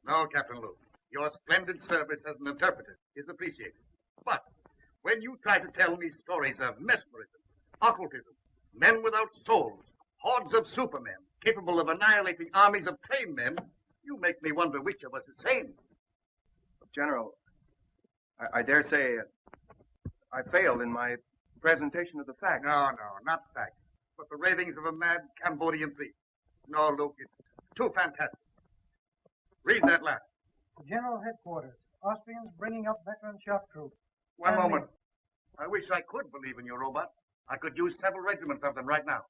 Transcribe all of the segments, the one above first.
No, Captain Luke. Your splendid service as an interpreter is appreciated. But when you try to tell me stories of mesmerism, occultism, men without souls, hordes of supermen capable of annihilating armies of tame men, you make me wonder which of us is sane. General, I dare say I failed in my presentation of the facts. No, not facts, but the ravings of a mad Cambodian priest. No, Luke, it's too fantastic. Read that last. General Headquarters. Austrians bringing up veteran shock troops. One moment. I wish I could believe in your robot. I could use several regiments of them right now.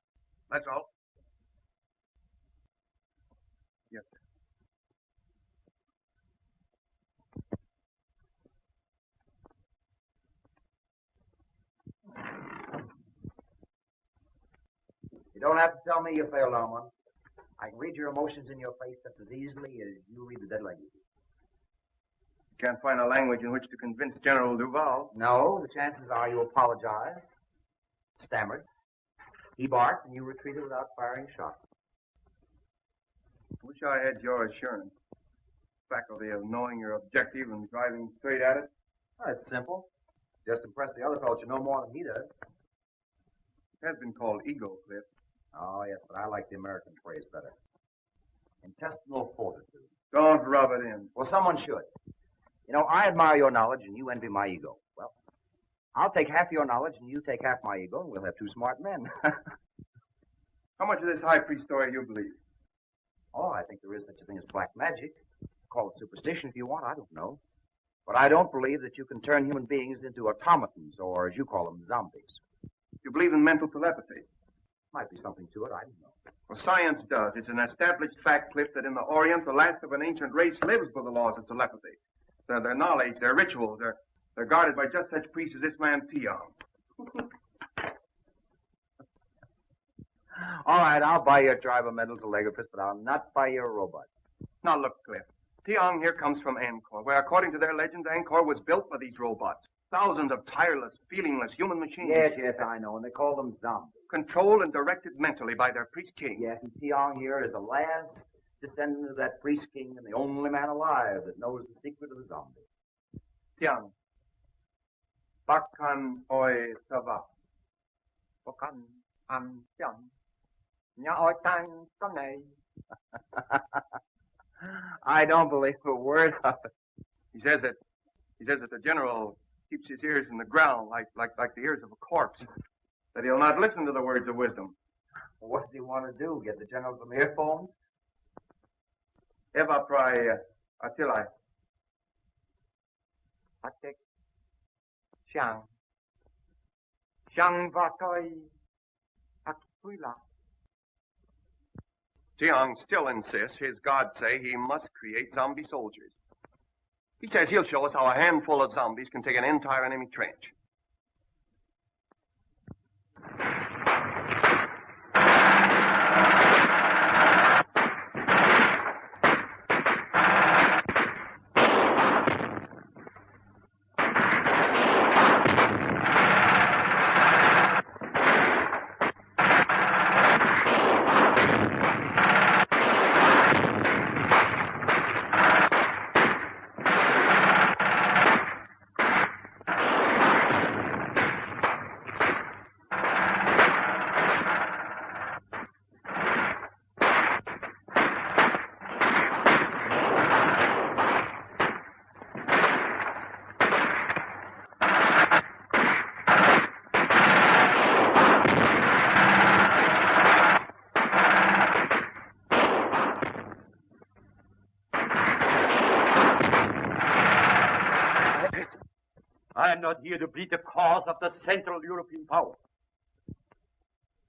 That's all. Yes, sir. You don't have to tell me you failed on one. I can read your emotions in your face just as easily as you read the dead language. Can't find a language in which to convince General Duval. No, the chances are you apologized, stammered, he barked, and you retreated without firing a shot. Wish I had your assurance. Faculty of knowing your objective and driving straight at it. Oh, it's simple. Just impress the other fellow you know more than he does. It has been called ego, Cliff. Oh, yes, but I like the American phrase better. Intestinal fortitude. Don't rub it in. Well, someone should. You know, I admire your knowledge and you envy my ego. Well, I'll take half your knowledge and you take half my ego and we'll have two smart men. How much of this high priest story you believe? Oh, I think there is such a thing as black magic. Call it superstition if you want, I don't know. But I don't believe that you can turn human beings into automatons, or as you call them, zombies. You believe in mental telepathy? Might be something to it, I don't know. Well, science does. It's an established fact, Cliff, that in the Orient, the last of an ancient race lives by the laws of telepathy. Their knowledge, their rituals, they're guarded by just such priests as this man, Tiong. All right, I'll buy your tribe of mental telegraphist, but I'll not buy your robot. Now, look, Cliff. Tiong here comes from Angkor, where, according to their legends, Angkor was built by these robots. Thousands of tireless, feelingless human machines. Yes, I know, and they call them zombies. Controlled and directed mentally by their priest king. Yes, and Tiong here is the last descendant of that priest king and the only man alive that knows the secret of the zombie. Tiang. Bakan oi sava. Bakan am tiang. Nya oi tang sonay. I don't believe a word of it. He says that the general keeps his ears in the ground like the ears of a corpse. That he'll not listen to the words of wisdom. Well, what does he want to do? Get the general some earphones? Eva prai atilai. Atek. Shang. Shang vatoi. Akpuila. Tiong still insists his gods say he must create zombie soldiers. He says he'll show us how a handful of zombies can take an entire enemy trench. I am not here to plead the cause of the Central European power,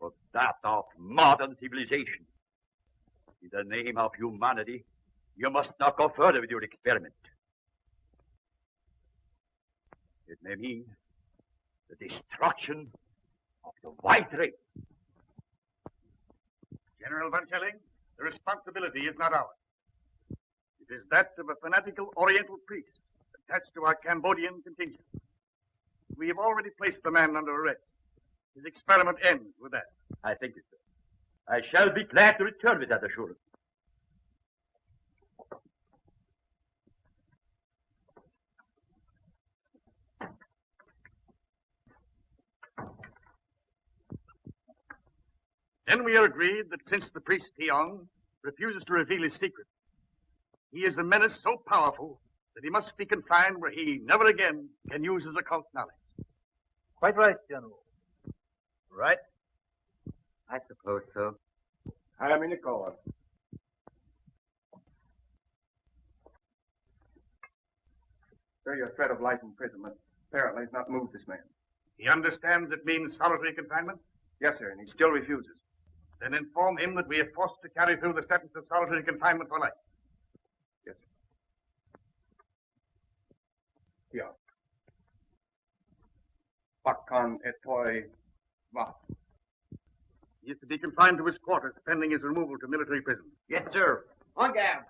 but that of modern civilization. In the name of humanity, you must not go further with your experiment. It may mean the destruction of the white race. General Van Schelling, the responsibility is not ours. It is that of a fanatical Oriental priest attached to our Cambodian contingent. We have already placed the man under arrest. His experiment ends with that. I thank you, sir. I shall be glad to return with that assurance. Then we are agreed that since the priest Tiong refuses to reveal his secret, he is a menace so powerful that he must be confined where he never again can use his occult knowledge. Quite right, General. Right? I suppose so. I am in the call. Sir, your threat of life imprisonment apparently has not moved this man. He understands it means solitary confinement? Yes, sir, and he still refuses. Then inform him that we are forced to carry through the sentence of solitary confinement for life. Yes, sir. Yeah. Bakkan etoi va. He is to be confined to his quarters pending his removal to military prison. Yes, sir. On guard.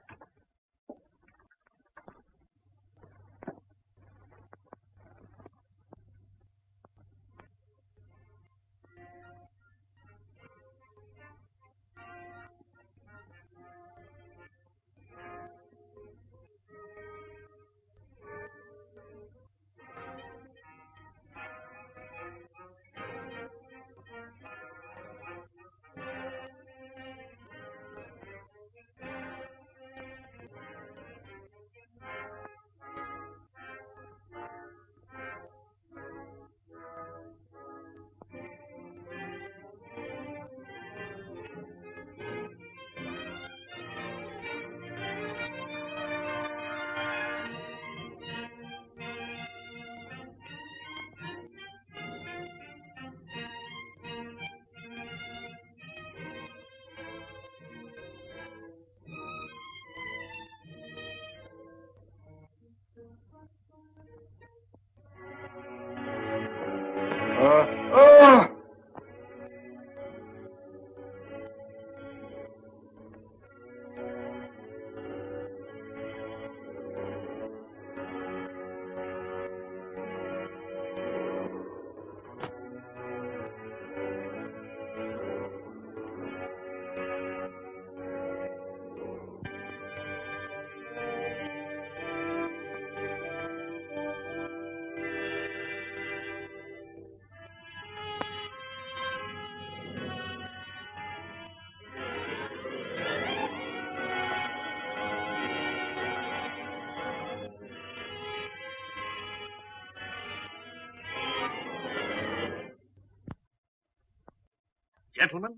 Gentlemen,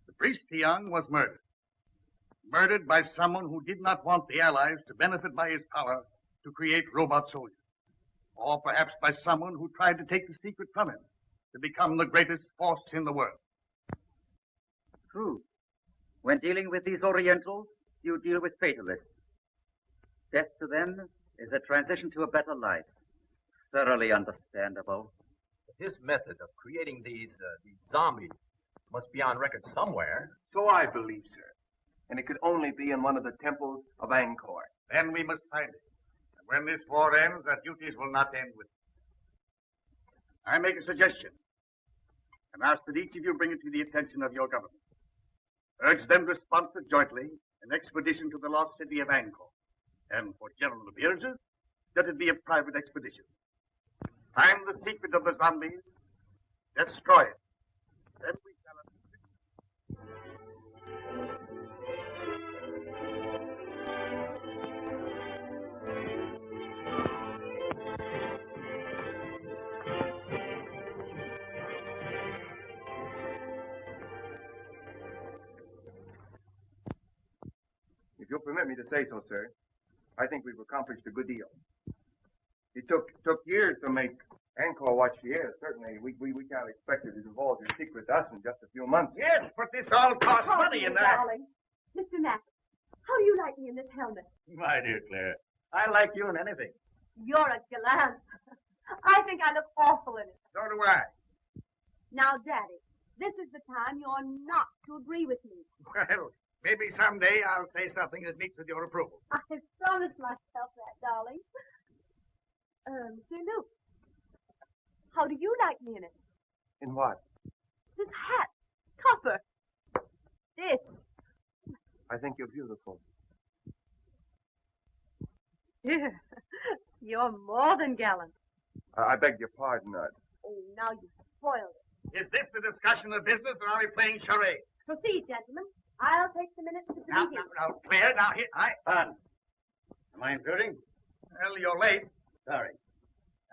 the priest Tiong was murdered. Murdered by someone who did not want the Allies to benefit by his power to create robot soldiers. Or perhaps by someone who tried to take the secret from him to become the greatest force in the world. True. When dealing with these Orientals, you deal with fatalists. Death to them is a transition to a better life. Thoroughly understandable. His method of creating these zombies must be on record somewhere. So I believe, sir. And it could only be in one of the temples of Angkor. Then we must find it. And when this war ends, our duties will not end with it. I make a suggestion and ask that each of you bring it to the attention of your government. Urge them to sponsor jointly an expedition to the lost city of Angkor. And for general appearances, let it be a private expedition. Find the secret of the zombies, destroy it. Then we shall... If you'll permit me to say so, sir, I think we've accomplished a good deal. It took years to make Angkor what she is. Certainly, we can't expect her to divulge her secret to us in just a few months. Yes, but this all costs money in that. Darling. Mr. Mack, how do you like me in this helmet? My dear Claire, I like you in anything. You're a gallant. I think I look awful in it. So do I. Now, Daddy, this is the time you're not to agree with me. Well, maybe someday I'll say something that meets with your approval. I promised myself that, darling. Sir Luke, how do you like me in it? In what? This hat, copper. This. I think you're beautiful. Dear, you're more than gallant. I beg your pardon, Oh, now you spoiled it. Is this the discussion of business, or are we playing charades? Proceed, gentlemen. I'll take the minutes to Now, proceed. clear. Now, here. Fun. Am I intruding? Well, you're late. Sorry.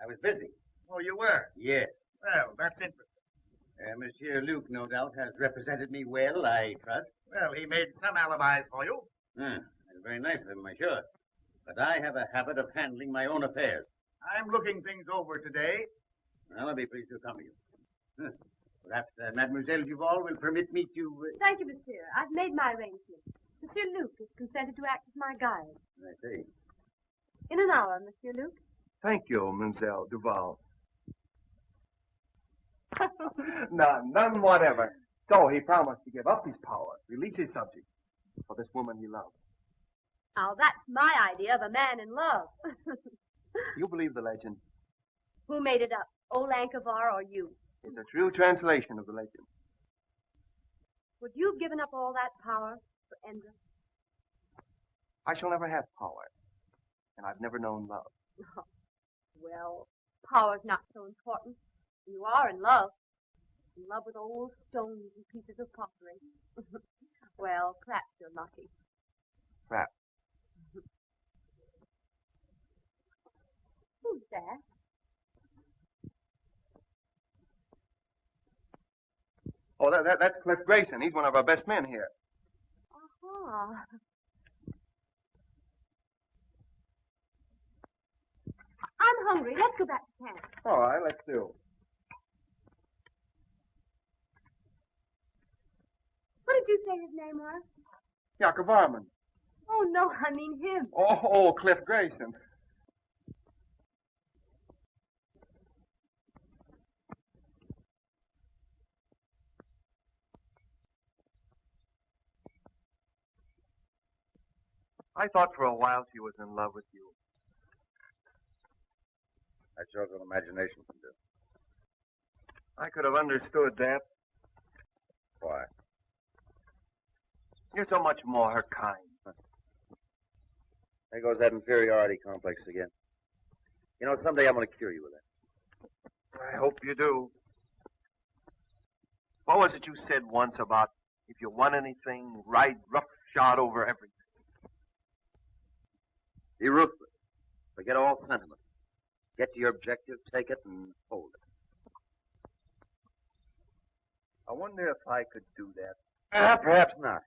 I was busy. Oh, you were? Yes. Well, that's interesting. Monsieur Luke, no doubt, has represented me well, I trust. Well, he made some alibis for you. That's very nice of him, I'm sure. But I have a habit of handling my own affairs. I'm looking things over today. Well, I'll be pleased to accompany you. Perhaps Mademoiselle Duval will permit me to... Thank you, monsieur. I've made my arrangements. Monsieur Luke has consented to act as my guide. I see. In an hour, Monsieur Luke. Thank you, Mademoiselle Duval. None whatever. So he promised to give up his power, release his subject, for this woman he loved. Now, that's my idea of a man in love. You believe the legend? Who made it up? Old Ankavar or you? It's a true translation of the legend. Would you have given up all that power for Endra? I shall never have power, and I've never known love. Well, power's not so important. You are in love. In love with old stones and pieces of pottery. Well, perhaps you're lucky. Perhaps. Who's that? Oh, that's Cliff Grayson. He's one of our best men here. Uh-huh. I'm hungry. Let's go back to camp. All right, let's do. What did you say his name was? Jagger Varman. Oh, no, I mean him. Oh, Cliff Grayson. I thought for a while she was in love with you. That shows what imagination can do. I could have understood that. Why? You're so much more her kind. There goes that inferiority complex again. You know, someday I'm going to cure you with that. I hope you do. What was it you said once about if you want anything, ride roughshod over everything? Be ruthless. Forget all sentiment. Get to your objective, take it, and hold it. I wonder if I could do that. Perhaps not.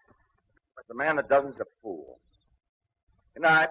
But the man that doesn't is a fool. Good night.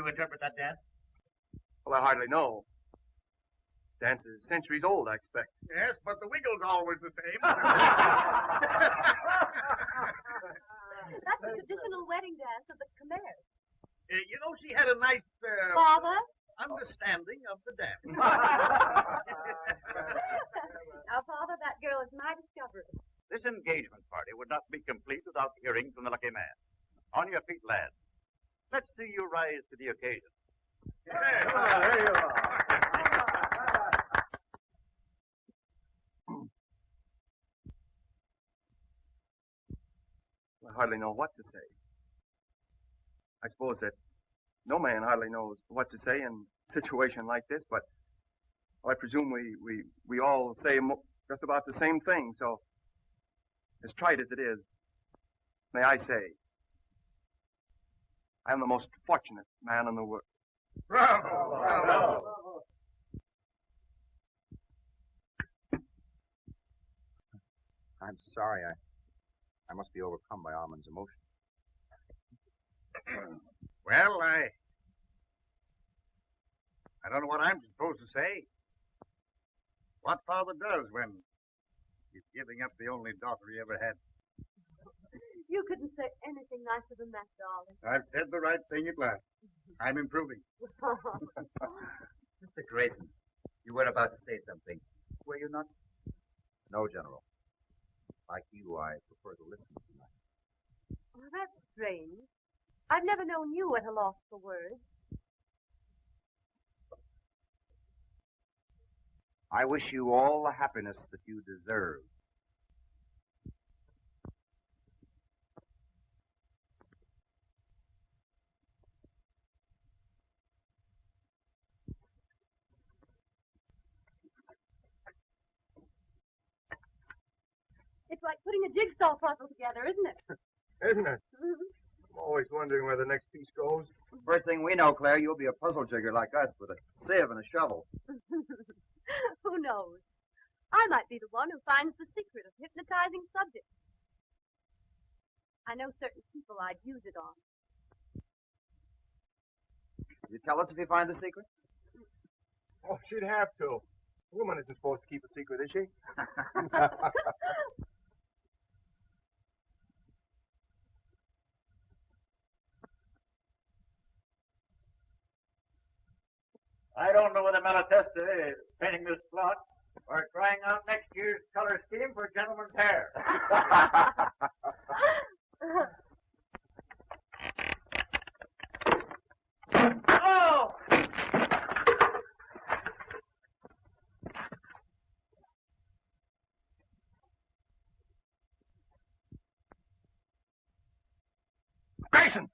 Interpret that dance? Well, I hardly know. Dance is centuries old, I expect. Yes, but the wiggle's always the same. That's the traditional wedding dance of the Khmers. You know, she had a nice Father? understanding of the dance. Now, Father, that girl is my discovery. This engagement party would not be complete without hearing from the lucky man. On your feet, lads. Let's see you rise to the occasion. There you are. I hardly know what to say. I suppose that no man hardly knows what to say in a situation like this, but I presume we all say just about the same thing, so as trite as it is, may I say, I am the most fortunate man in the world. Bravo! Bravo! I'm sorry. I must be overcome by Armand's emotion. Well, I don't know what I'm supposed to say. What father does when he's giving up the only daughter he ever had. You couldn't say anything nicer than that, darling. I've said the right thing at last. I'm improving. Mr. Grayson, you were about to say something. Were you not? No, General. Like you, I prefer to listen tonight. Well, that's strange. I've never known you at a loss for words. I wish you all the happiness that you deserve. It's like putting a jigsaw puzzle together, isn't it? Isn't it? I'm always wondering where the next piece goes. First thing we know, Claire, you'll be a puzzle jigger like us with a sieve and a shovel. Who knows? I might be the one who finds the secret of hypnotizing subjects. I know certain people I'd use it on. You tell us if you find the secret? Oh, she'd have to. A woman isn't supposed to keep a secret, is she? I don't know whether Malatesta is painting this plot or trying out next year's color scheme for gentlemen's hair. Oh! Grayson!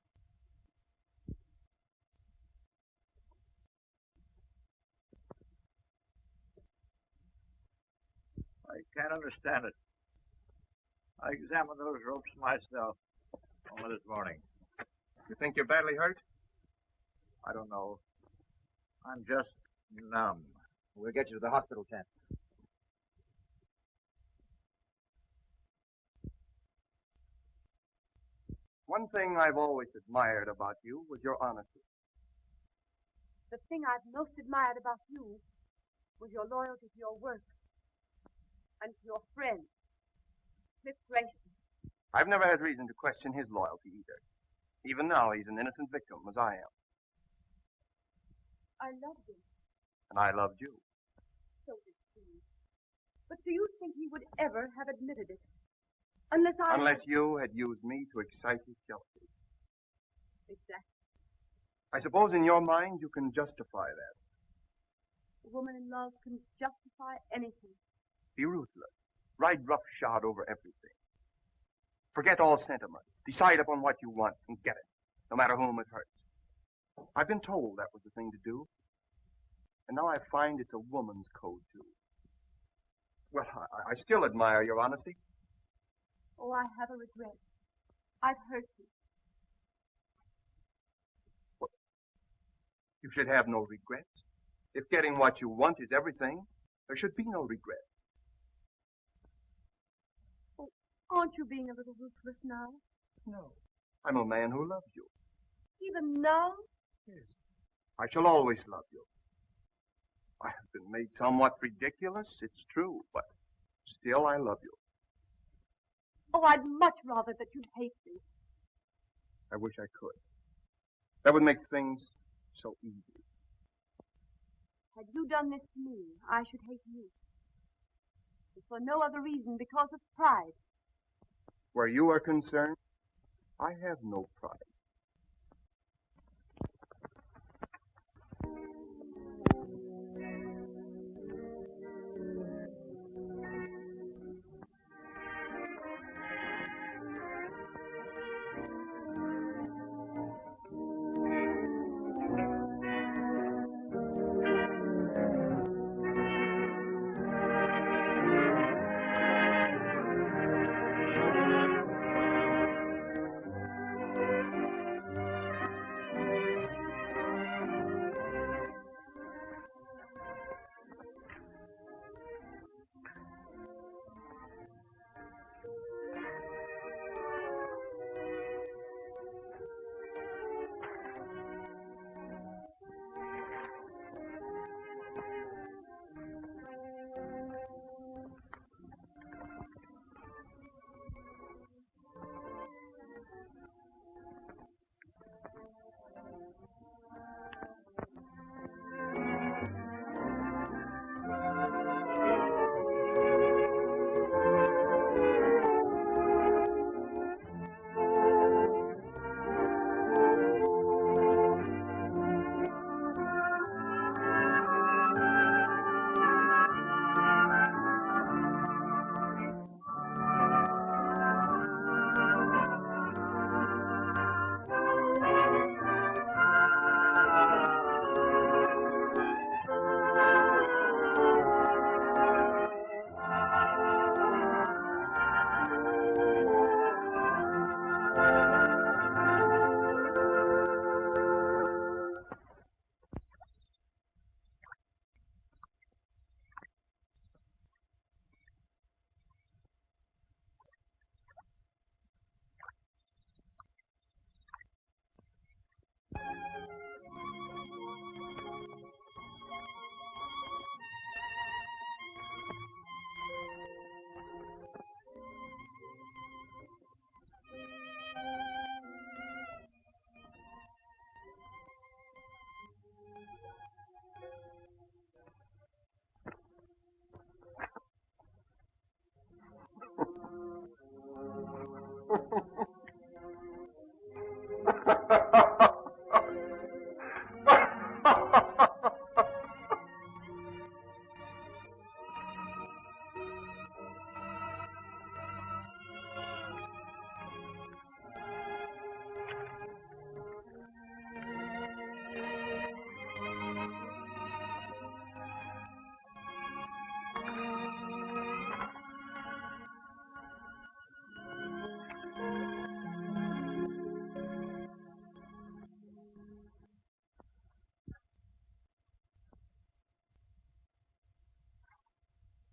I can't understand it. I examined those ropes myself only this morning. You think you're badly hurt? I don't know. I'm just numb. We'll get you to the hospital tent. One thing I've always admired about you was your honesty. The thing I've most admired about you was your loyalty to your work and to your friend, Cliff Grayson. I've never had reason to question his loyalty either. Even now, he's an innocent victim, as I am. I loved him, And I loved you. so did he. But do you think he would ever have admitted it? Unless you had used me to excite his jealousy. Exactly. I suppose in your mind you can justify that. A woman in love can justify anything. Be ruthless. Ride roughshod over everything. Forget all sentiment. Decide upon what you want and get it, no matter whom it hurts. I've been told that was the thing to do. And now I find it's a woman's code, too. Well, I still admire your honesty. Oh, I have a regret. I've hurt you. Well, you should have no regrets. If getting what you want is everything, there should be no regret. Oh, aren't you being a little ruthless now? No. I'm a man who loves you. Even now? Yes. I shall always love you. I have been made somewhat ridiculous, it's true, but still I love you. Oh, I'd much rather that you'd hate me. I wish I could. That would make things so easy. Had you done this to me, I should hate you. And for no other reason, because of pride. Where you are concerned, I have no pride.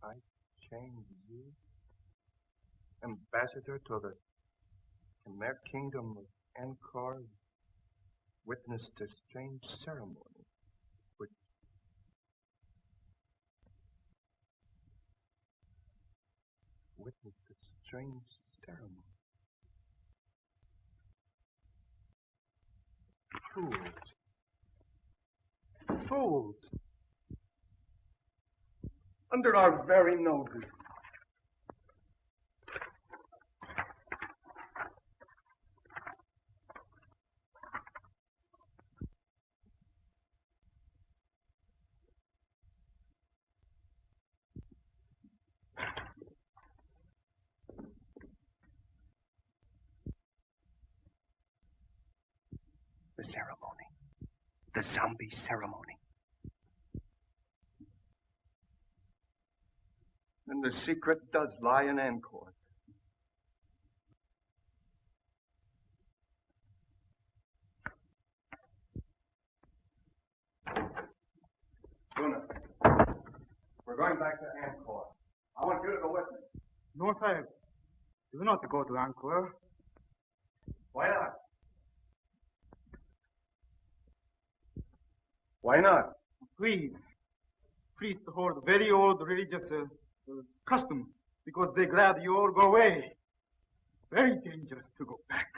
I change you, ambassador to the Khmer kingdom of Angkor, witnessed a strange ceremony, which witnessed a strange ceremony. Fools. Fools. Under our very noses. The ceremony. The zombie ceremony. And the secret does lie in Angkor. Luna, we're going back to Angkor. I want you to go with me. No, Sahib. Do not go to Angkor. Why not? Why not? Please. Priests hold very old religious custom because they glad you all go away. Very dangerous to go back.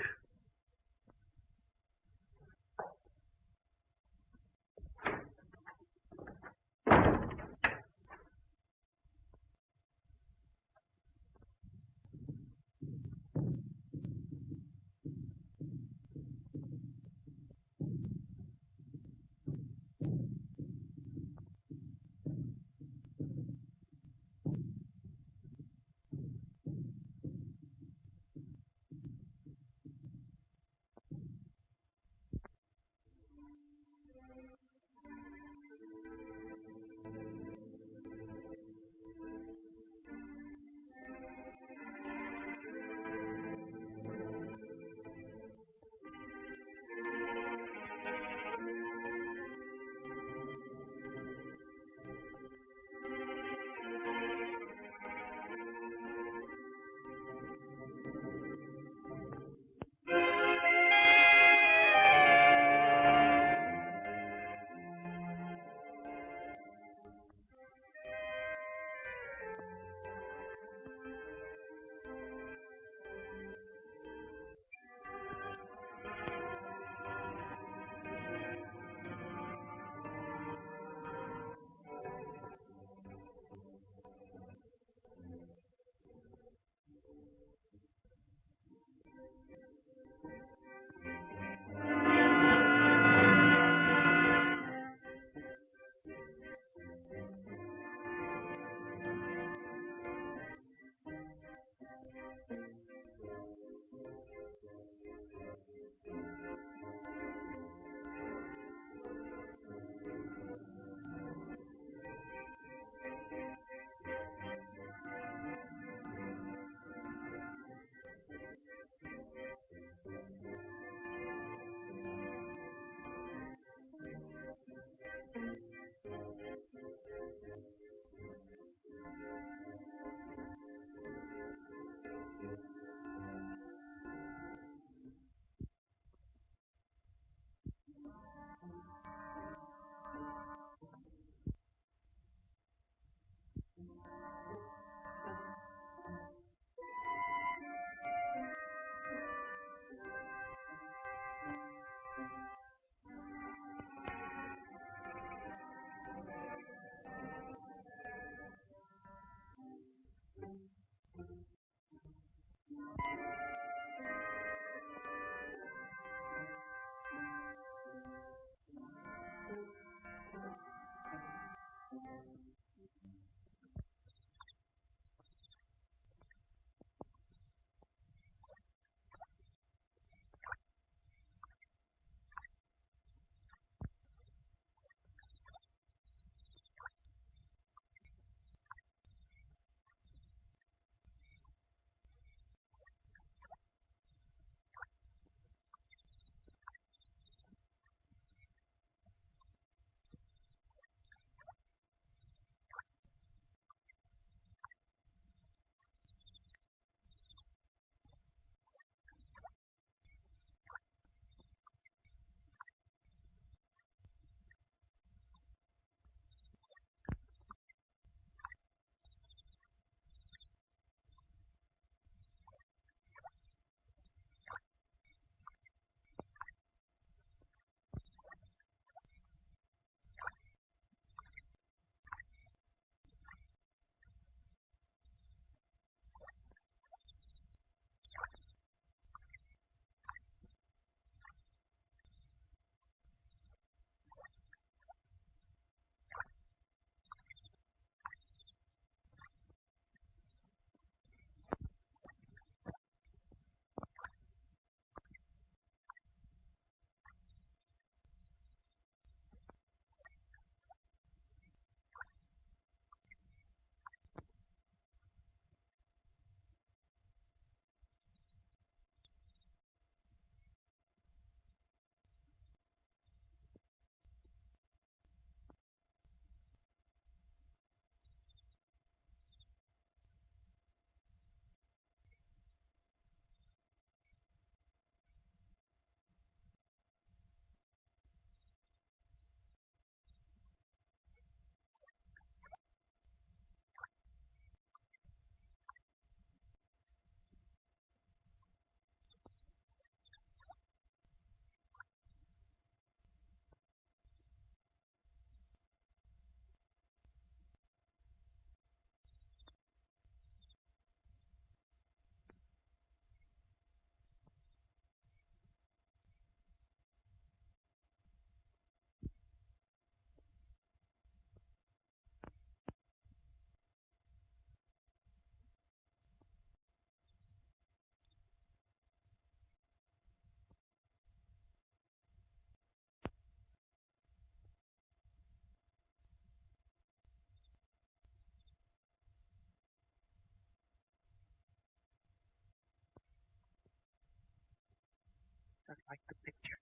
like the picture.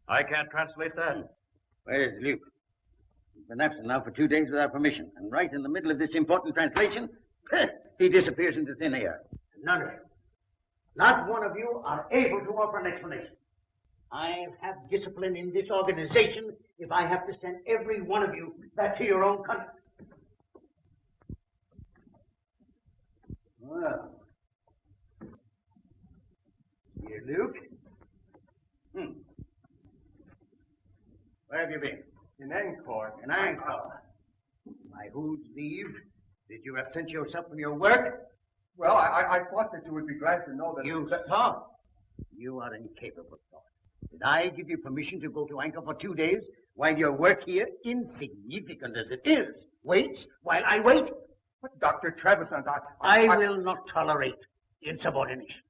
I can't translate that. Where's Luke? He's been absent now for 2 days without permission. And right in the middle of this important translation, he disappears into thin air. None of you, not one of you, are able to offer an explanation. I have discipline in this organization if I have to send every one of you back to your own country. Well. Here, Luke. Where have you been? In Angkor. In Angkor. By whose leave did you absent yourself from your work? Well, I thought that you would be glad to know that... You thought? You are incapable of thought. Did I give you permission to go to Angkor for 2 days while your work here, insignificant as it is, waits while I wait? But Dr. Trevisan, I will not tolerate insubordination.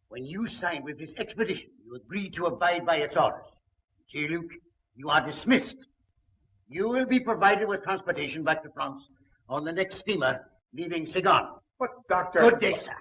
When you signed with this expedition, you agreed to abide by its orders. See, Luke, you are dismissed. You will be provided with transportation back to France on the next steamer leaving Saigon. But, Doctor... Good day, sir.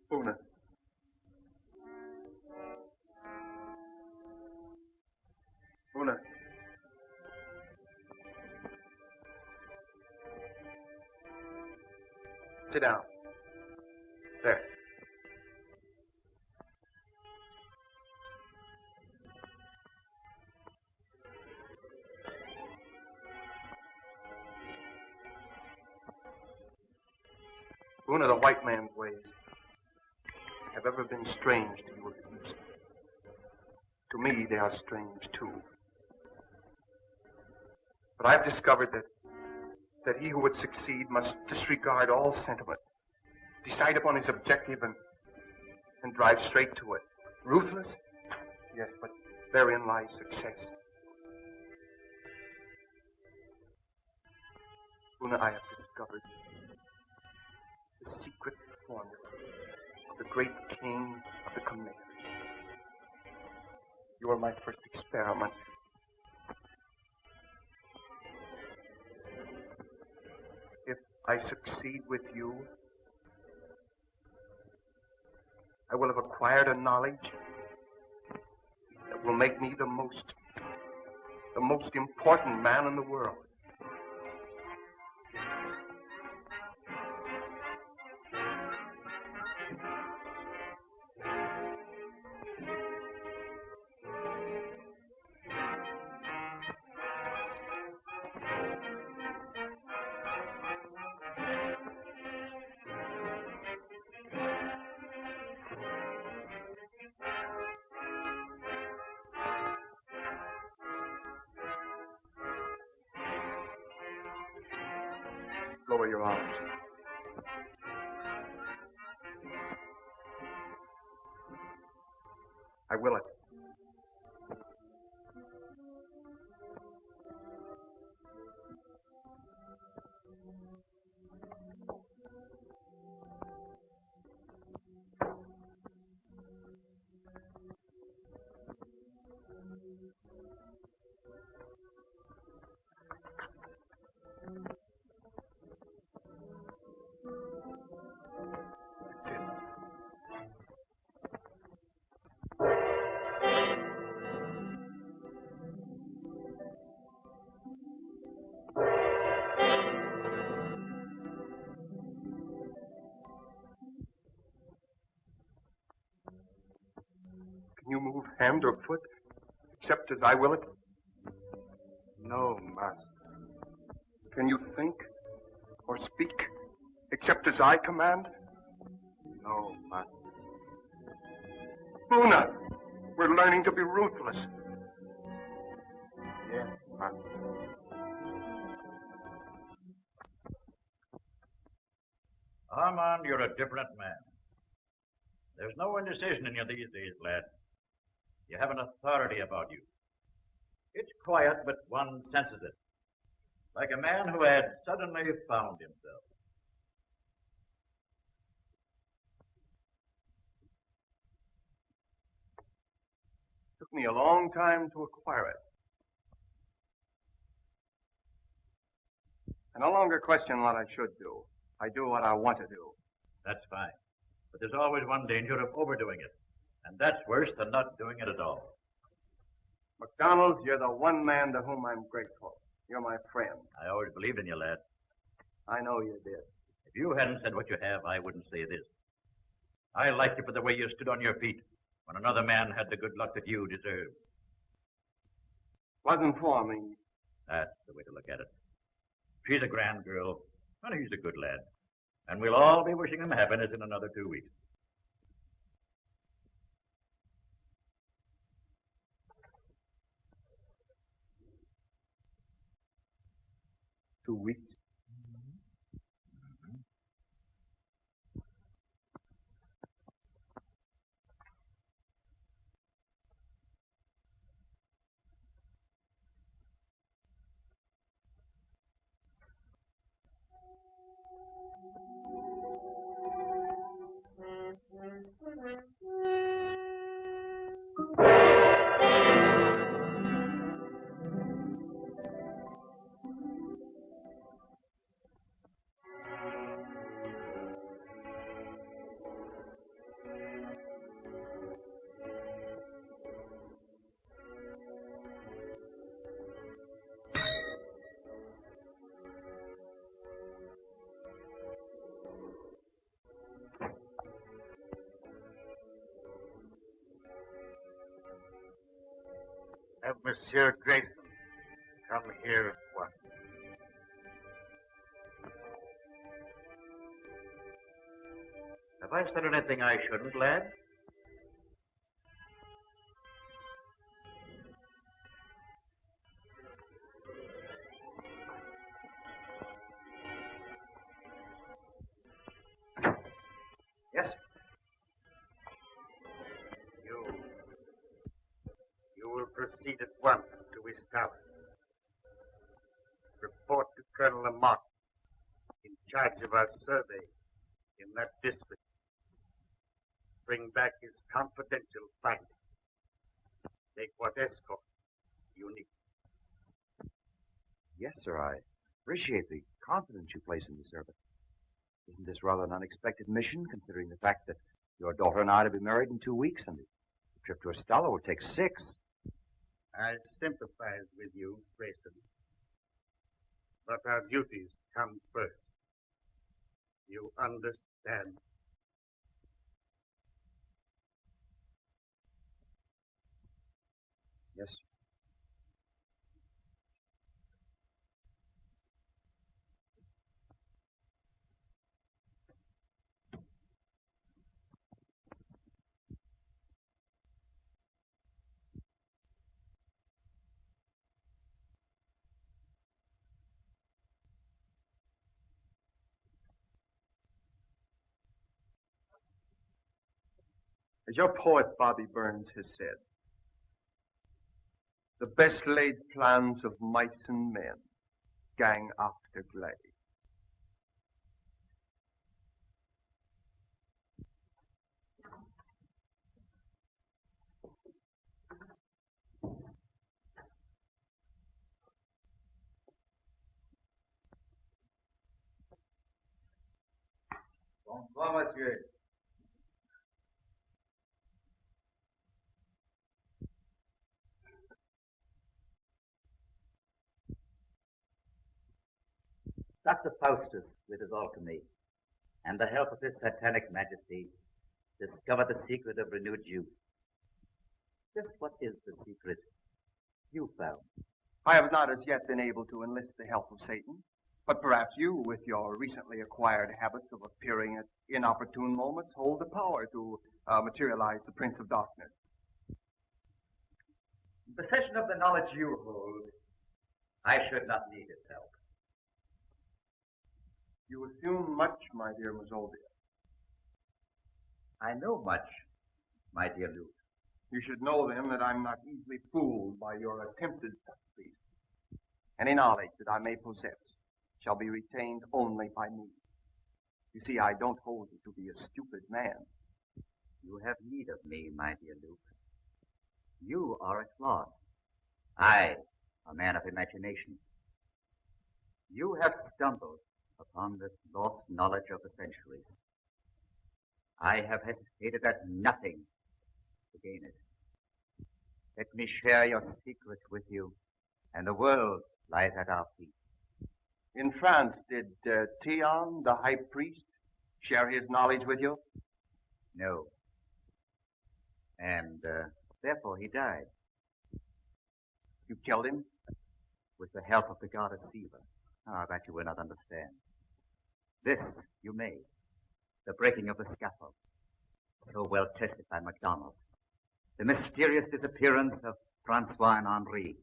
Una. Una. Sit down. There. Una, the white man's ways have ever been strange to you at least. To me, they are strange, too. But I've discovered that he who would succeed must disregard all sentiment, decide upon his objective and drive straight to it. Ruthless? Yes, but therein lies success. Una, I have discovered the secret formula of the great king of the Khmer. You are my first experiment. If I succeed with you, I will have acquired a knowledge that will make me the most The most important man in the world. Lower your arms. I will it. Can you move hand or foot, except as I will it? No, Master. Can you think or speak, except as I command? No, Master. Luna, we're learning to be ruthless. Yes, Master. Armand, you're a different man. There's no indecision in you these days, lad. You have an authority about you. It's quiet, but one senses it. Like a man who had suddenly found himself. It took me a long time to acquire it. I no longer question what I should do. I do what I want to do. That's fine. But there's always one danger of overdoing it. And that's worse than not doing it at all. McDonald, you're the one man to whom I'm grateful. You're my friend. I always believed in you, lad. I know you did. If you hadn't said what you have, I wouldn't say this. I liked you for the way you stood on your feet when another man had the good luck that you deserved. Wasn't for me. That's the way to look at it. She's a grand girl, and he's a good lad. And we'll all be wishing him happiness in another 2 weeks. Two weeks. Have Monsieur Grayson come here at once. Have I said anything I shouldn't, lad? Yes? You will proceed at once to his tower. Report to Colonel Lamont in charge of our survey in that district. Bring back his confidential findings. Take what escort you need. Yes, sir. I appreciate the confidence you place in me, sir, but isn't this rather an unexpected mission, considering the fact that your daughter and I are to be married in 2 weeks, and the trip to Estella will take 6? I sympathize with you, Grayson. But our duties come first. You understand? Yes. As your poet Bobby Burns has said, the best laid plans of mice and men gang after glay. Bonsoir, monsieur. Dr. Faustus, with his alchemy, and the help of his satanic majesty, discovered the secret of renewed youth. Just what is the secret you found? I have not as yet been able to enlist the help of Satan, but perhaps you, with your recently acquired habits of appearing at inopportune moments, hold the power to materialize the Prince of Darkness. In possession of the knowledge you hold, I should not need his help. You assume much, my dear Mazovia. I know much, my dear Luke. You should know, then, that I'm not easily fooled by your attempted subtleties. Any knowledge that I may possess shall be retained only by me. You see, I don't hold you to be a stupid man. You have need of me, my dear Luke. You are a clod. I, a man of imagination. You have stumbled upon this lost knowledge of the centuries. I have hesitated at nothing to gain it. Let me share your secret with you, and the world lies at our feet. In France, did Theon, the high priest, share his knowledge with you? No. And therefore he died. You killed him? With the help of the goddess Siva. Ah, that you will not understand. This you may. The breaking of the scaffold, so well tested by MacDonald. The mysterious disappearance of Francois and Henri.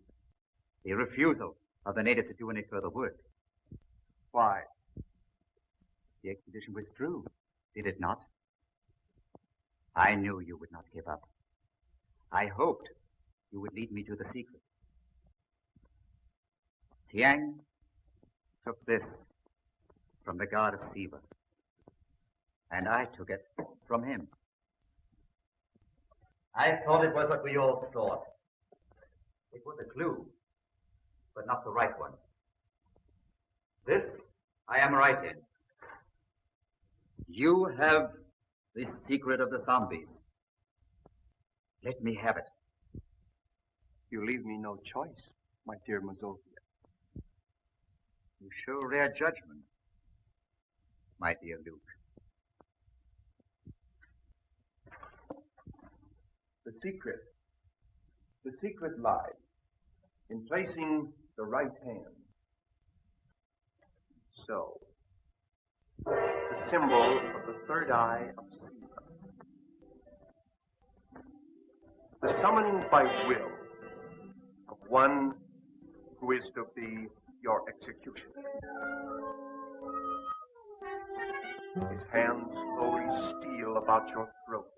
The refusal of the natives to do any further work. Why? The expedition withdrew, did it not? I knew you would not give up. I hoped you would lead me to the secret. Tiang took this from the goddess Siva, and I took it from him. I thought it was what we all thought. It was a clue, but not the right one. This I am right in. You have the secret of the zombies. Let me have it. You leave me no choice, my dear Mazovia. You show rare judgment, my dear Luke. The secret lies in placing the right hand. So, the symbol of the third eye of Siva. The summoning by will of one who is to be your executioner. His hands slowly steal about your throat.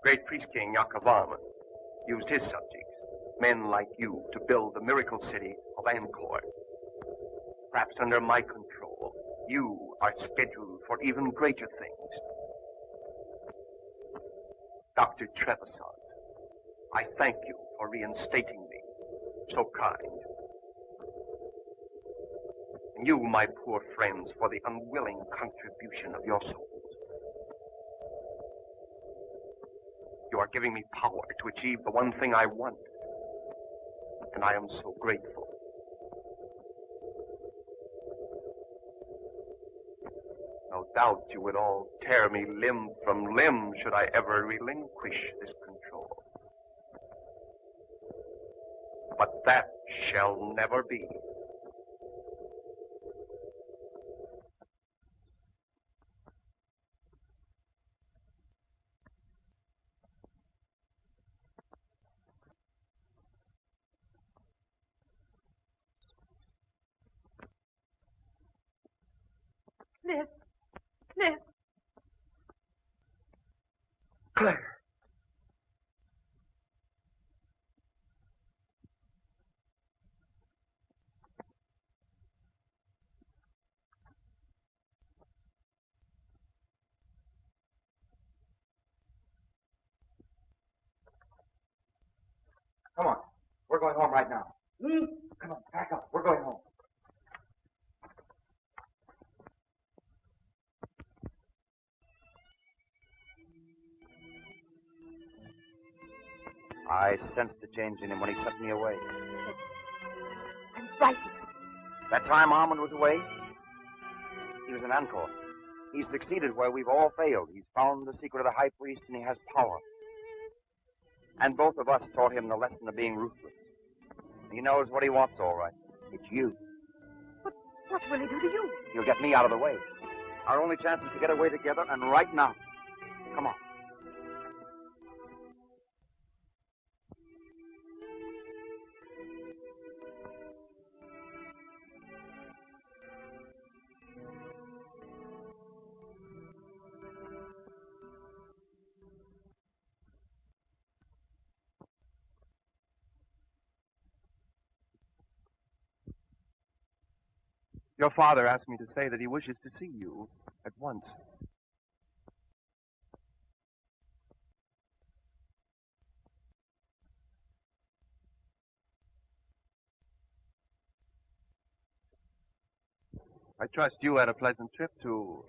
Great priest king Yakavan used his subjects Men like you to build the miracle city of Angkor. Perhaps under my control, you are scheduled for even greater things. Dr. Trevisan, I thank you for reinstating me. So kind. And you, my poor friends, for the unwilling contribution of your souls. You are giving me power to achieve the one thing I want. And I am so grateful. No doubt you would all tear me limb from limb should I ever relinquish this control. But that shall never be. Cliff. Cliff. Claire. Come on. We're going home right now. Come on, back up. We're going home. I sensed the change in him when he sent me away. I'm frightened. That time Armand was away, he was in Angkor. He's succeeded where we've all failed. He's found the secret of the high priest, and he has power. And both of us taught him the lesson of being ruthless. He knows what he wants, all right. It's you. What will he do to you? He'll get me out of the way. Our only chance is to get away together, and right now. Come on. Your father asked me to say that he wishes to see you at once. I trust you had a pleasant trip to...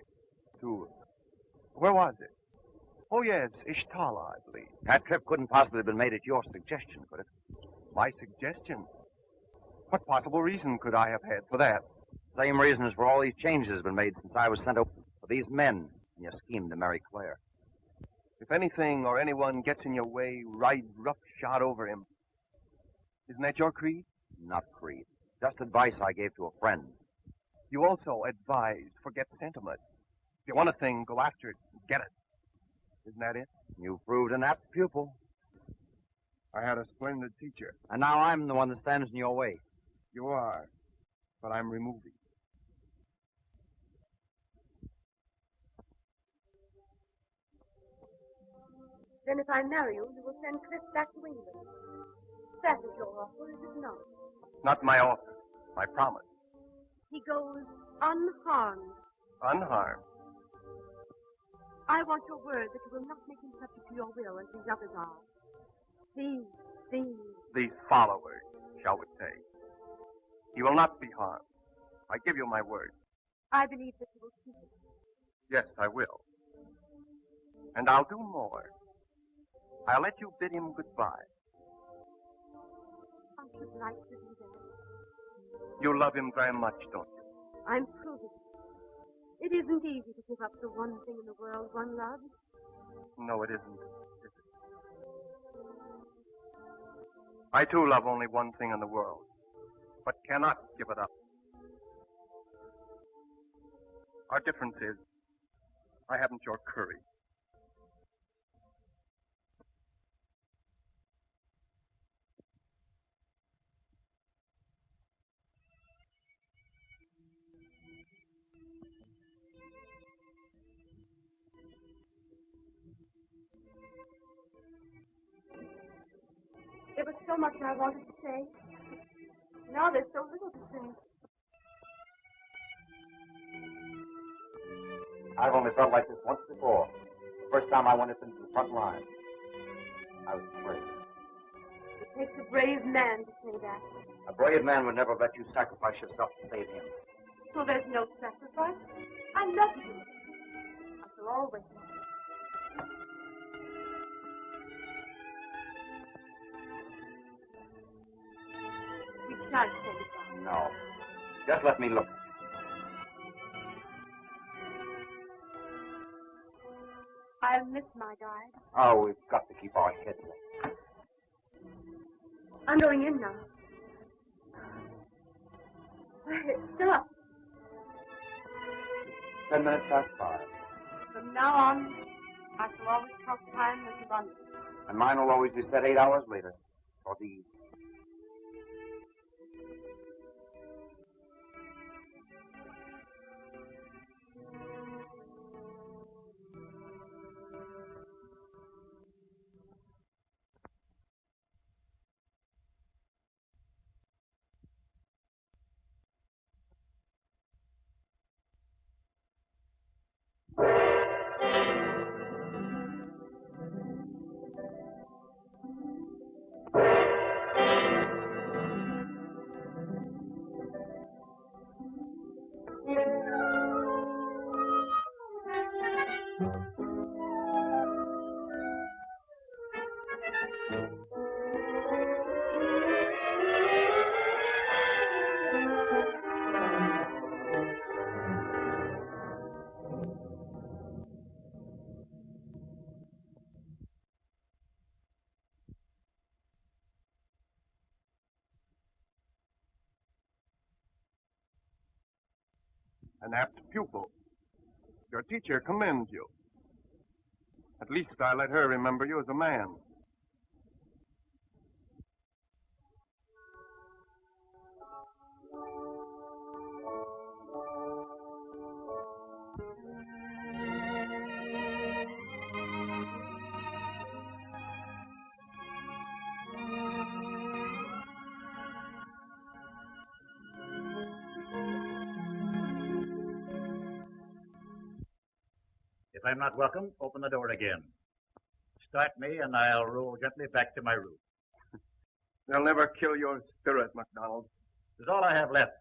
Where was it? Oh, yes, Ishtala, I believe. That trip couldn't possibly have been made at your suggestion, could it? My suggestion? What possible reason could I have had for that? Same reasons for all these changes have been made since I was sent over. For these men, and your scheme to marry Claire. If anything or anyone gets in your way, ride roughshod over him. Isn't that your creed? Not creed. Just advice I gave to a friend. You also advised forget sentiment. If you want a thing, go after it and get it. Isn't that it? You proved an apt pupil. I had a splendid teacher. And now I'm the one that stands in your way. You are, but I'm removing. Then if I marry you, you will send Cliff back to England. That is your offer, is it not? Not my offer, my promise. He goes unharmed. Unharmed. I want your word that you will not make him subject to your will as these others are. These followers, shall we say. He will not be harmed. I give you my word. I believe that you will keep it. Yes, I will. And I'll do more. I'll let you bid him goodbye. I should like to do that. You love him very much, don't you? I'm proving it. It isn't easy to give up the one thing in the world one loves. No, it isn't. Is it? I, too, love only one thing in the world, but cannot give it up. Our difference is, I haven't your courage. There was so much I wanted to say. Now there's so little to say. I've only felt like this once before. The first time I went into the front line. I was afraid. It takes a brave man to say that. A brave man would never let you sacrifice yourself to save him. So there's no sacrifice. I love you. I shall always love you. We shan't say goodbye. No. Just let me look. I'll miss my guide. Oh, we've got to keep our heads up. I'm going in now. It's still up. 10 minutes past 5. From now on, I shall always count time as London. And mine will always be set 8 hours later. For these. An apt pupil. Your teacher commends you. At least I let her remember you as a man. If I'm not welcome, open the door again. Start me, and I'll roll gently back to my room. They'll never kill your spirit, MacDonald. It's all I have left,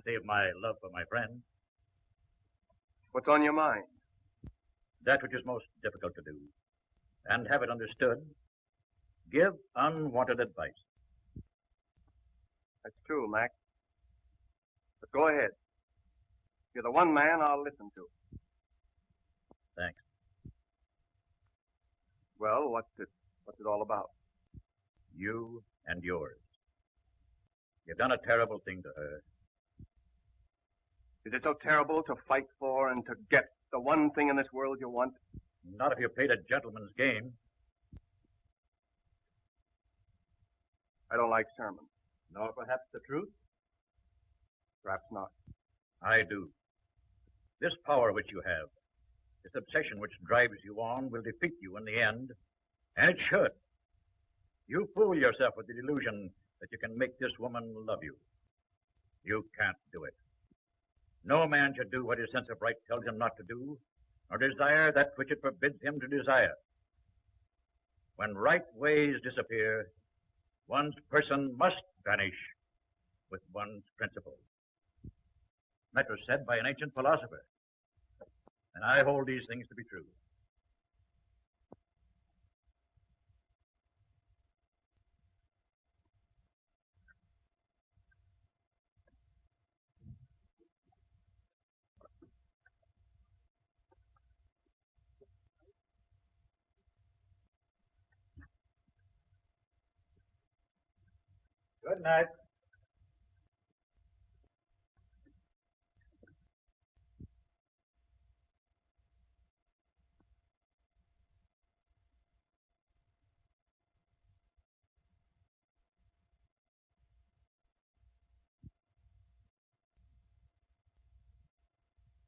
save my love for my friend. What's on your mind? That which is most difficult to do. And have it understood. Give unwanted advice. That's true, Mac. But go ahead. You're the one man I'll listen to. Thanks. Well, what's it all about? You and yours. You've done a terrible thing to her. Is it so terrible to fight for and to get the one thing in this world you want? Not if you played a gentleman's game. I don't like sermons. Nor perhaps the truth? Perhaps not. I do. This power which you have, this obsession which drives you on, will defeat you in the end. And it should. You fool yourself with the delusion that you can make this woman love you. You can't do it. No man should do what his sense of right tells him not to do, nor desire that which it forbids him to desire. When right ways disappear, one's person must vanish with one's principles. That was said by an ancient philosopher, and I hold these things to be true. Good night.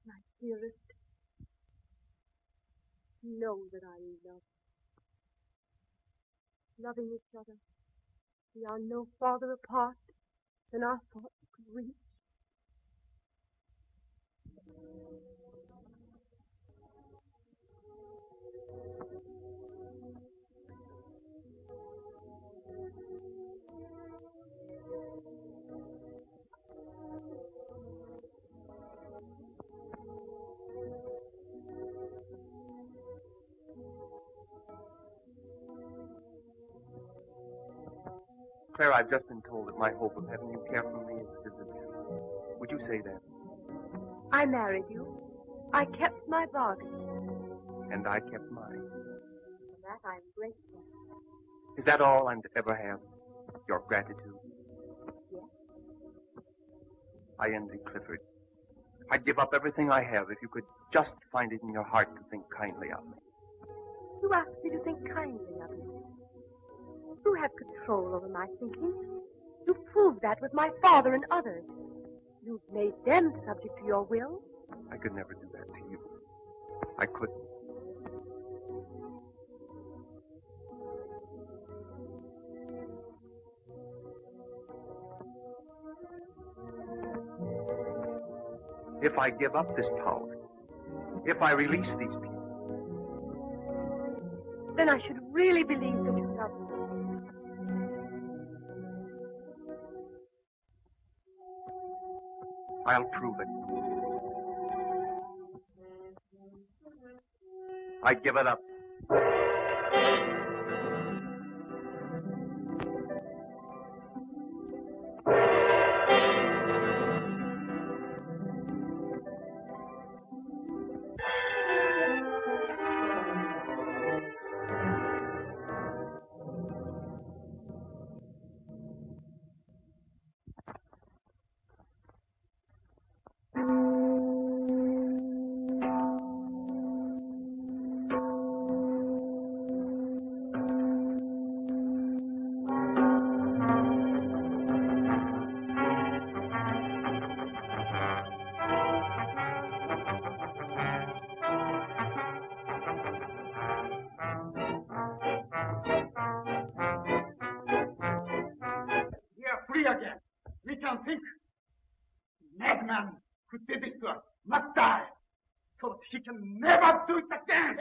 My dearest, know that I love you. Loving each other We are no farther apart than our thoughts could reach. Claire, I've just been told that my hope of having you care for me is disappearing. Would you say that? I married you. I kept my bargain. And I kept mine. For that I'm grateful. Is that all I'm to ever have? Your gratitude? Yes. I envy Clifford. I'd give up everything I have if you could just find it in your heart to think kindly of me. You asked me to think kindly of you. You have control over my thinking. You proved that with my father and others. You've made them subject to your will. I could never do that to you. I couldn't. If I give up this power, if I release these people, then I should really believe that you love me. I'll prove it. I give it up. Free again. We can think. Madman who did this to us must die, so that he can never do it again.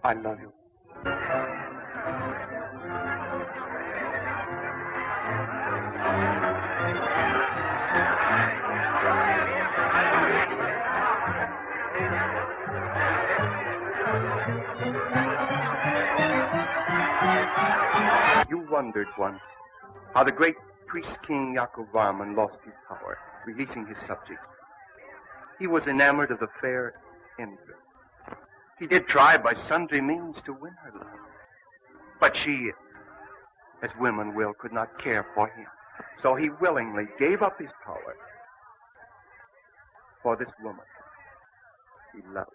I love you. You wondered once how the great priest-king Yakovarman lost his power, releasing his subjects. He was enamored of the fair Empress. He did try by sundry means to win her love. But she, as women will, could not care for him. So he willingly gave up his power for this woman he loved.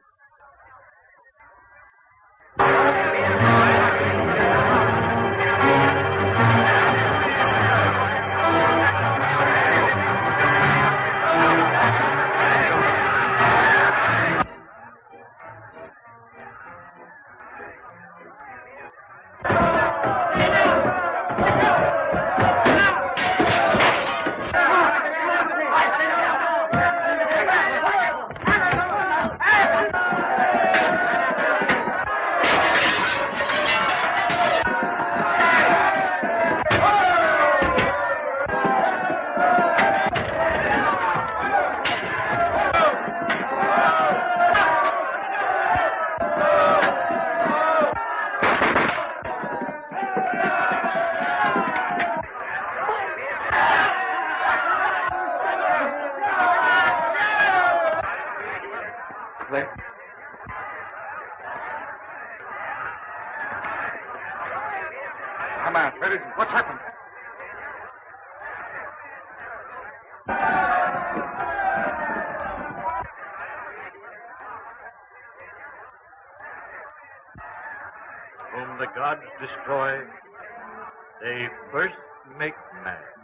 there. Come on, where is it? What's happened? Whom the gods destroy, they first make mad.